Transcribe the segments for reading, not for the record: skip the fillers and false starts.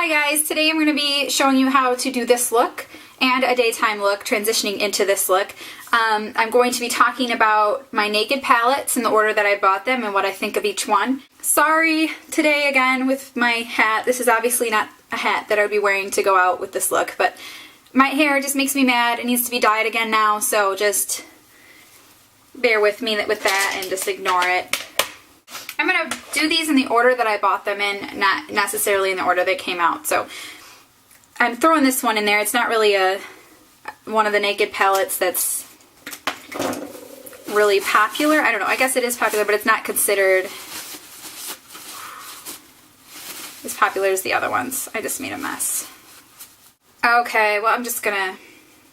Hi guys, today I'm going to be showing you how to do this look and a daytime look, transitioning into this look. I'm going to be talking about my naked palettes in the order that I bought them and what I think of each one. Sorry today again with my hat. This is obviously not a hat that I would be wearing to go out with this look, but my hair just makes me mad. It needs to be dyed again now, so just bear with me with that and just ignore it. I'm going to do these in the order that I bought them in, not necessarily in the order they came out. So I'm throwing this one in there. It's not really one of the naked palettes that's really popular. I don't know. I guess it is popular, but it's not considered as popular as the other ones. I just made a mess. Okay, well, I'm just going to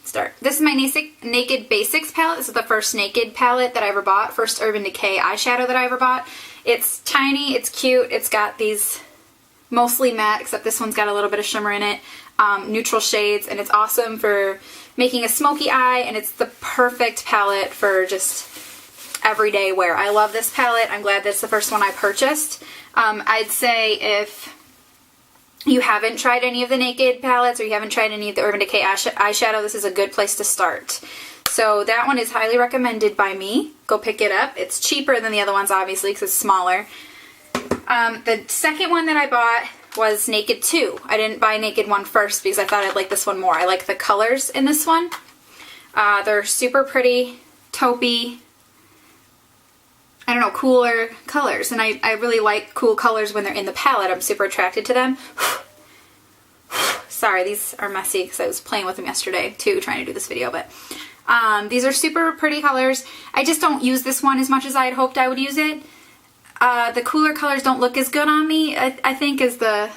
start. This is my Naked Basics palette. This is the first naked palette that I ever bought. First Urban Decay eyeshadow that I ever bought. It's tiny, it's cute, it's got these mostly matte, except this one's got a little bit of shimmer in it, neutral shades, and it's awesome for making a smoky eye, and it's the perfect palette for just everyday wear. I love this palette. I'm glad that's the first one I purchased. I'd say if you haven't tried any of the naked palettes or you haven't tried any of the Urban Decay eyeshadow, this is a good place to start. So that one is highly recommended by me. Go pick it up. It's cheaper than the other ones, obviously, because it's smaller. The second one that I bought was Naked 2. I didn't buy Naked 1 first because I thought I'd like this one more. I like the colors in this one. They're super pretty, taupey, I don't know, cooler colors. And I really like cool colors when they're in the palette. I'm super attracted to them. Sorry, these are messy because I was playing with them yesterday too, trying to do this video, but these are super pretty colors. I just don't use this one as much as I had hoped I would use it. The cooler colors don't look as good on me, I think, as the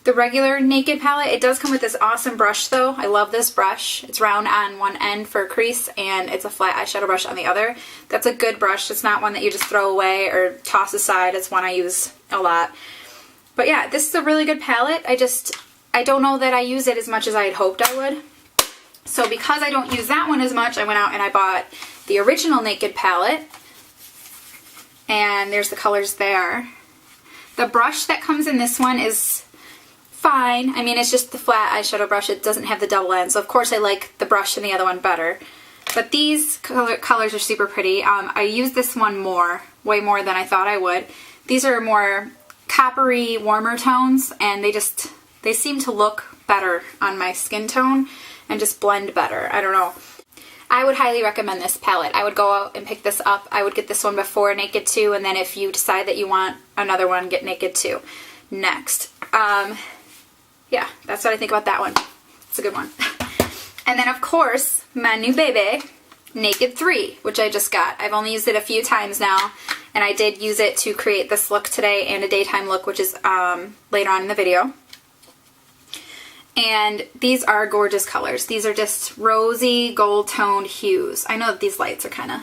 regular naked palette. It does come with this awesome brush though. I love this brush. It's round on one end for a crease and it's a flat eyeshadow brush on the other. That's a good brush. It's not one that you just throw away or toss aside. It's one I use a lot. But yeah, this is a really good palette. I don't know that I use it as much as I had hoped I would. So because I don't use that one as much, I went out and I bought the original Naked palette. And there's the colors there. The brush that comes in this one is fine. I mean, it's just the flat eyeshadow brush. It doesn't have the double end. So of course I like the brush in the other one better. But these colors are super pretty. I use this one more, way more than I thought I would. These are more coppery, warmer tones, and they seem to look better on my skin tone and just blend better. I don't know. I would highly recommend this palette. I would go out and pick this up. I would get this one before Naked 2, and then if you decide that you want another one, get Naked 2 next. Yeah, that's what I think about that one. It's a good one. And then, of course, my new baby, Naked 3, which I just got. I've only used it a few times now, and I did use it to create this look today and a daytime look, which is later on in the video. And these are gorgeous colors. These are just rosy, gold-toned hues. I know that these lights are kind of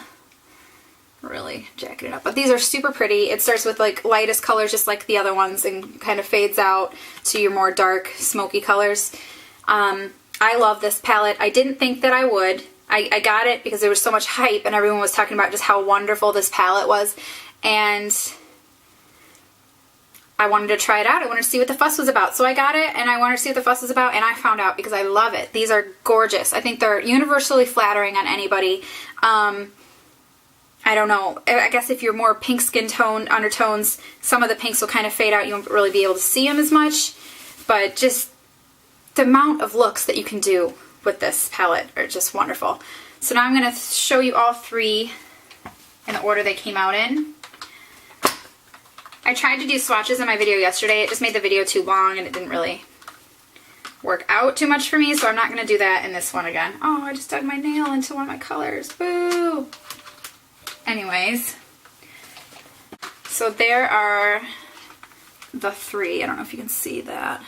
really jacking it up, but these are super pretty. It starts with like lightest colors just like the other ones and kind of fades out to your more dark, smoky colors. I love this palette. I didn't think that I would. I got it because there was so much hype and everyone was talking about just how wonderful this palette was. And I wanted to try it out. I wanted to see what the fuss was about. So I got it and I wanted to see what the fuss was about, and I found out because I love it. These are gorgeous. I think they're universally flattering on anybody. I don't know. I guess if you're more pink skin tone undertones, some of the pinks will kind of fade out. You won't really be able to see them as much. But just the amount of looks that you can do with this palette are just wonderful. So now I'm going to show you all three in the order they came out in. I tried to do swatches in my video yesterday. It just made the video too long and it didn't really work out too much for me, so I'm not going to do that in this one again. Oh, I just dug my nail into one of my colors. Boo! Anyways, so there are the three. I don't know if you can see that.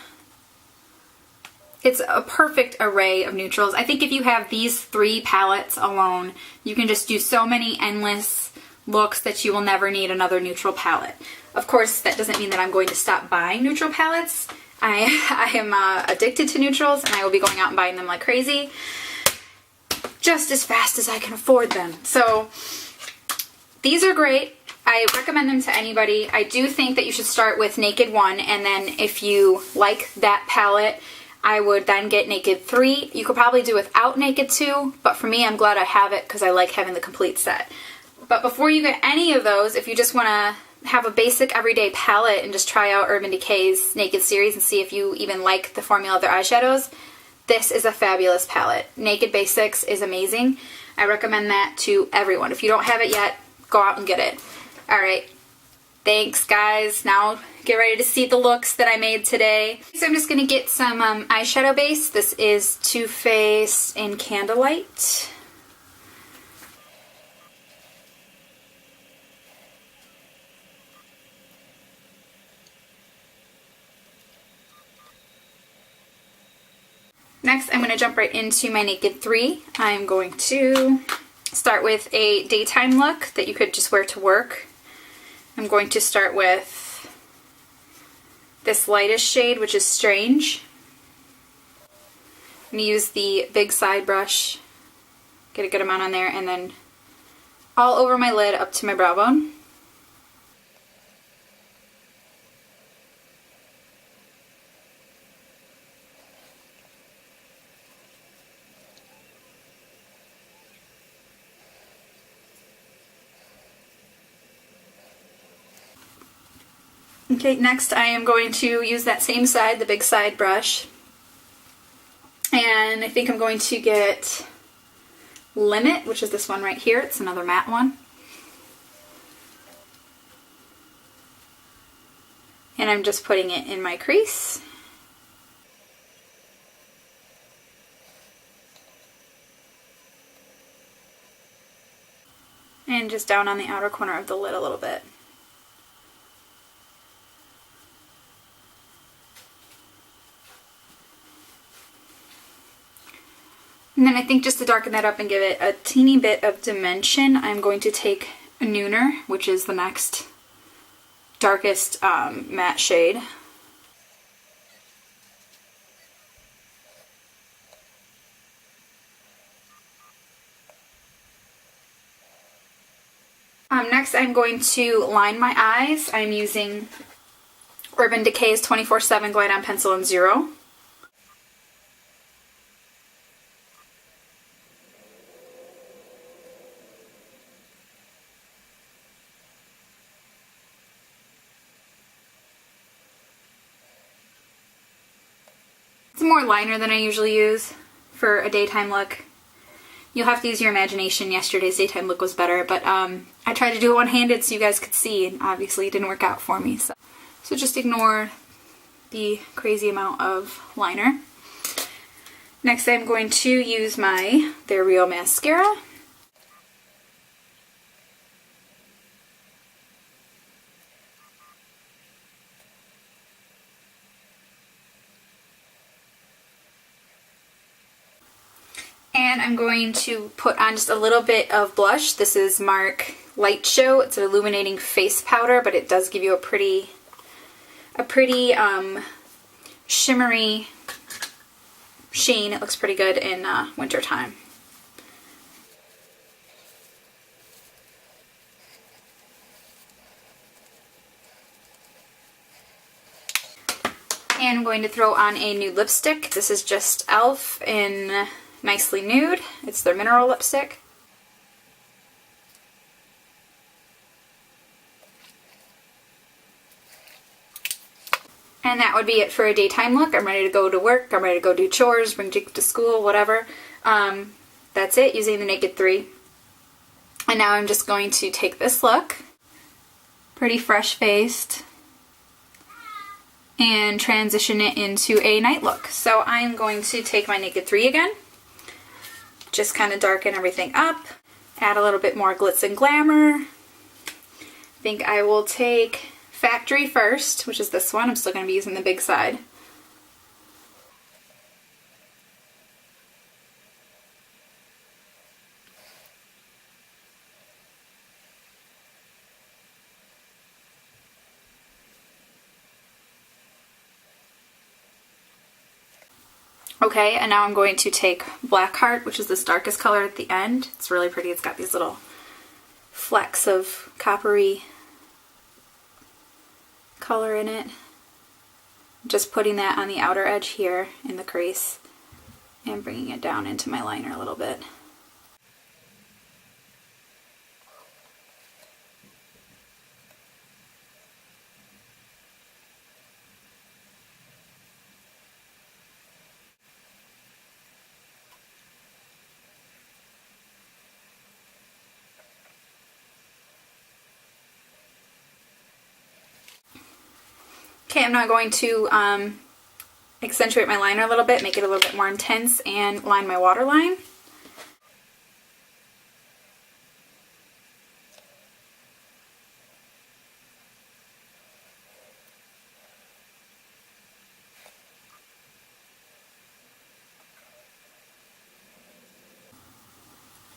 It's a perfect array of neutrals. I think if you have these three palettes alone, you can just do so many endless looks that you will never need another neutral palette. Of course, that doesn't mean that I'm going to stop buying neutral palettes. I am addicted to neutrals, and I will be going out and buying them like crazy, just as fast as I can afford them. So these are great. I recommend them to anybody. I do think that you should start with Naked 1, and then if you like that palette, I would then get Naked 3. You could probably do without Naked 2, but for me, I'm glad I have it because I like having the complete set. But before you get any of those, if you just want to have a basic everyday palette and just try out Urban Decay's Naked series and see if you even like the formula of their eyeshadows, this is a fabulous palette. Naked Basics is amazing. I recommend that to everyone. If you don't have it yet, go out and get it. Alright, thanks guys. Now get ready to see the looks that I made today. So I'm just going to get some eyeshadow base. This is Too Faced in Candlelight. Next, I'm going to jump right into my Naked 3. I'm going to start with a daytime look that you could just wear to work. I'm going to start with this lightest shade, which is Strange. I'm going to use the big side brush, get a good amount on there, and then all over my lid up to my brow bone. Okay, next I am going to use that same side, the big side brush, and I think I'm going to get Limit, which is this one right here. It's another matte one. And I'm just putting it in my crease. And just down on the outer corner of the lid a little bit. And then I think just to darken that up and give it a teeny bit of dimension, I'm going to take a Nooner, which is the next darkest matte shade. Next I'm going to line my eyes. I'm using Urban Decay's 24/7 Glide On Pencil in 0. It's more liner than I usually use for a daytime look. You'll have to use your imagination. Yesterday's daytime look was better, but I tried to do it one-handed so you guys could see, and obviously it didn't work out for me. So just ignore the crazy amount of liner. Next I'm going to use my They're Real mascara. And I'm going to put on just a little bit of blush. This is Mark Light Show. It's an illuminating face powder, but it does give you a pretty shimmery sheen. It looks pretty good in winter time. And I'm going to throw on a nude lipstick. This is just e.l.f. in Nicely Nude. It's their mineral lipstick. And that would be it for a daytime look. I'm ready to go to work. I'm ready to go do chores, bring Jake to school, whatever. That's it, using the Naked 3. And now I'm just going to take this look, pretty fresh-faced, and transition it into a night look. So I'm going to take my Naked 3 again, just kind of darken everything up, add a little bit more glitz and glamour. I think I will take Factory first, which is this one. I'm still going to be using the big side. Okay, and now I'm going to take Blackheart, which is this darkest color at the end. It's really pretty. It's got these little flecks of coppery color in it. Just putting that on the outer edge here in the crease and bringing it down into my liner a little bit. Okay, I'm now going to accentuate my liner a little bit, make it a little bit more intense, and line my waterline.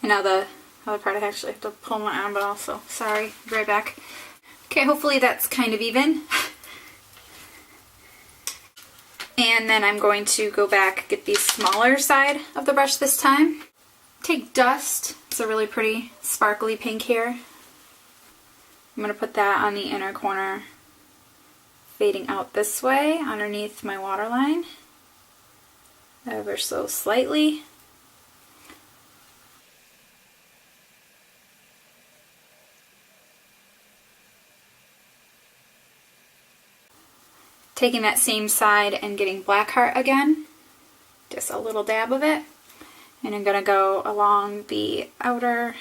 And now the other part I actually have to pull my arm, but also, sorry, be right back. Okay, hopefully that's kind of even. And then I'm going to go back, get the smaller side of the brush this time. Take Dust. It's a really pretty sparkly pink here. I'm going to put that on the inner corner, fading out this way underneath my waterline, ever so slightly. Taking that same side and getting Blackheart again, just a little dab of it. And I'm going to go along the outer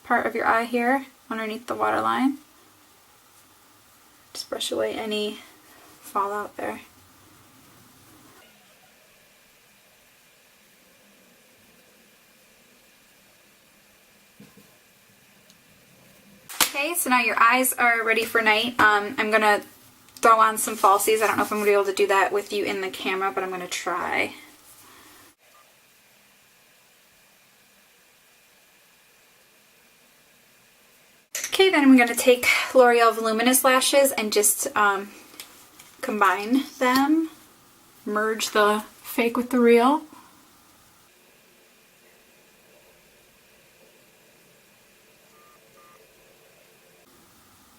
part of your eye here, underneath the waterline. Just brush away any fallout there. Okay, so now your eyes are ready for night. I'm going to throw on some falsies. I don't know if I'm going to be able to do that with you in the camera, but I'm going to try. Okay, then I'm going to take L'Oreal Voluminous Lashes and just combine them. Merge the fake with the real.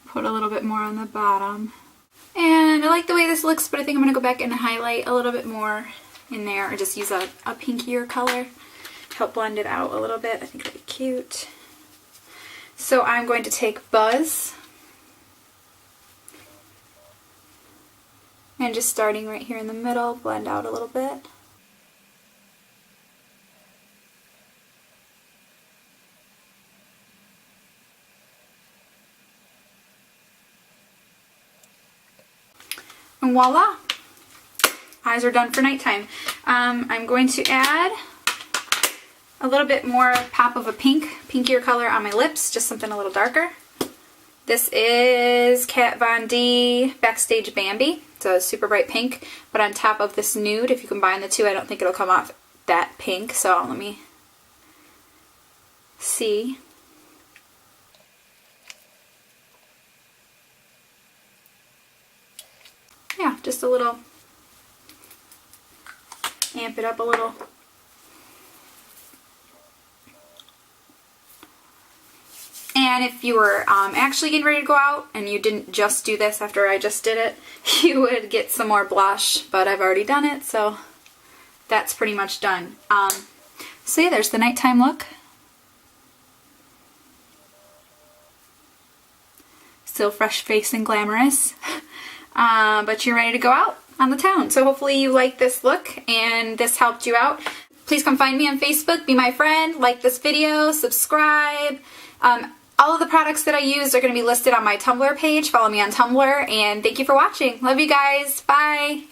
Put a little bit more on the bottom. And I like the way this looks, but I think I'm going to go back and highlight a little bit more in there, or just use a pinkier color to help blend it out a little bit. I think that'd be cute. So I'm going to take Buzz, and just starting right here in the middle, blend out a little bit. And voila! Eyes are done for nighttime. I'm going to add a little bit more pop of a pinkier color on my lips, just something a little darker. This is Kat Von D Backstage Bambi. It's a super bright pink, but on top of this nude, if you combine the two, I don't think it'll come off that pink, so let me see. Yeah, just a little, amp it up a little. And if you were actually getting ready to go out and you didn't just do this after I just did it, you would get some more blush, but I've already done it, so that's pretty much done. So yeah, there's the nighttime look. Still fresh faced and glamorous. But you're ready to go out on the town. So hopefully you like this look and this helped you out. Please come find me on Facebook, be my friend, like this video, subscribe. All of the products that I used are going to be listed on my Tumblr page. Follow me on Tumblr, and thank you for watching. Love you guys. Bye.